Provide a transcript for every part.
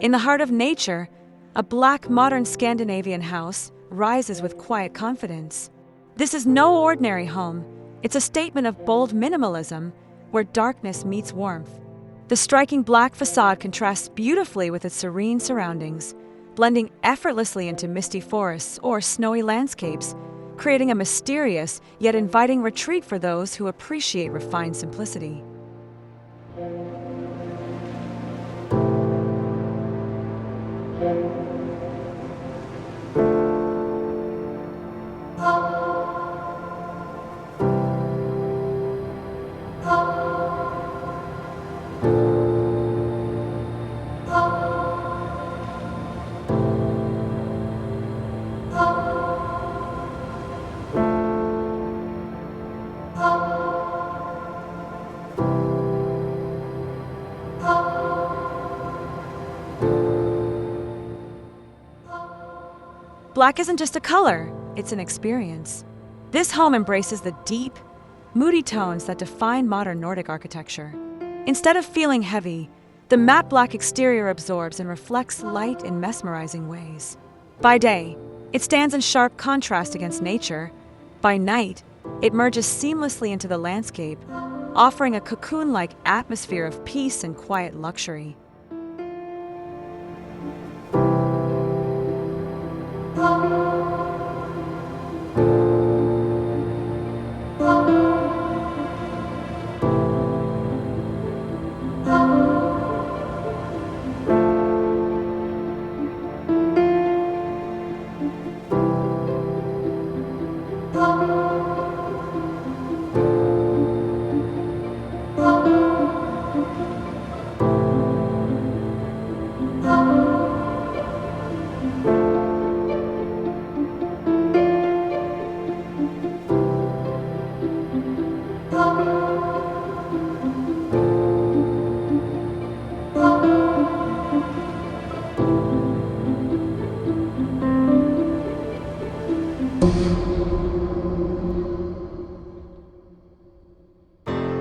In the heart of nature, a black modern Scandinavian house rises with quiet confidence. This is no ordinary home. It's a statement of bold minimalism where darkness meets warmth. The striking black facade contrasts beautifully with its serene surroundings, blending effortlessly into misty forests or snowy landscapes, creating a mysterious yet inviting retreat for those who appreciate refined simplicity. Black isn't just a color, it's an experience. This home embraces the deep, moody tones that define modern Nordic architecture. Instead of feeling heavy, the matte black exterior absorbs and reflects light in mesmerizing ways. By day, it stands in sharp contrast against nature. By night, it merges seamlessly into the landscape, offering a cocoon-like atmosphere of peace and quiet luxury.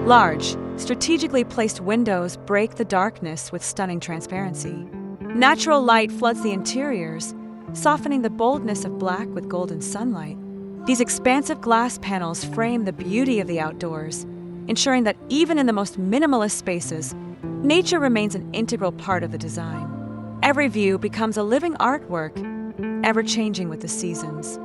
Large, strategically placed windows break the darkness with stunning transparency. Natural light floods the interiors, softening the boldness of black with golden sunlight. These expansive glass panels frame the beauty of the outdoors, ensuring that even in the most minimalist spaces, nature remains an integral part of the design. Every view becomes a living artwork, ever-changing with the seasons.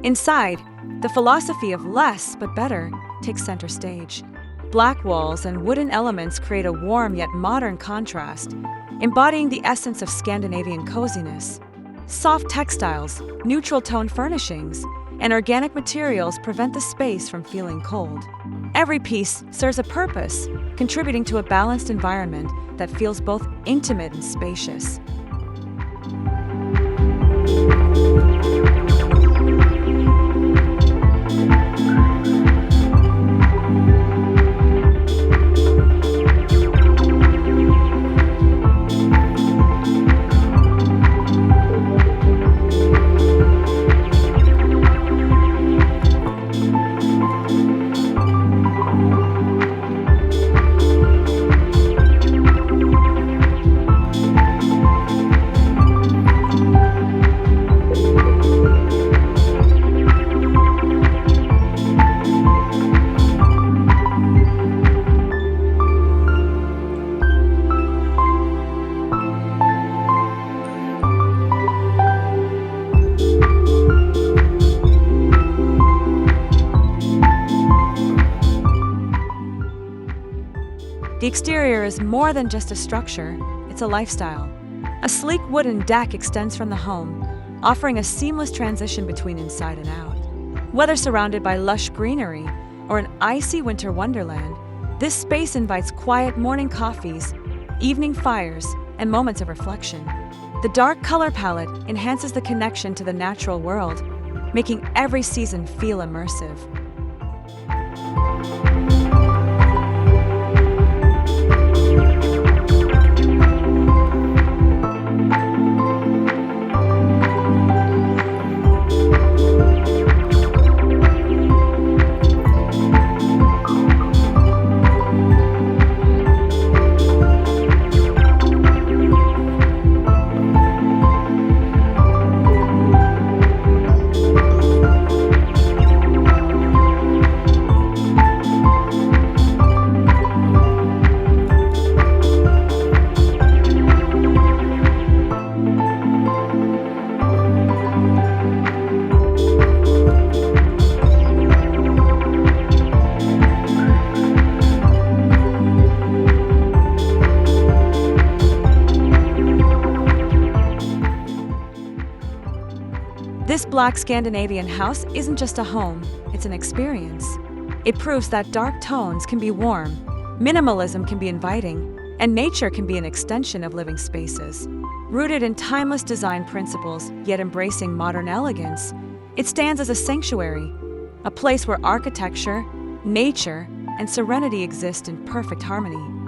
Inside, the philosophy of less but better takes center stage. Black walls and wooden elements create a warm yet modern contrast, embodying the essence of Scandinavian coziness. Soft textiles, neutral tone furnishings, and organic materials prevent the space from feeling cold. Every piece serves a purpose, contributing to a balanced environment that feels both intimate and spacious. exterior is more than just a structure, it's a lifestyle. A sleek wooden deck extends from the home, offering a seamless transition between inside and out. Whether surrounded by lush greenery or an icy winter wonderland, this space invites quiet morning coffees, evening fires, and moments of reflection. The dark color palette enhances the connection to the natural world, making every season feel immersive. This black Scandinavian house isn't just a home, it's an experience. It proves that dark tones can be warm, minimalism can be inviting, and nature can be an extension of living spaces. Rooted in timeless design principles, yet embracing modern elegance, it stands as a sanctuary, a place where architecture, nature, and serenity exist in perfect harmony.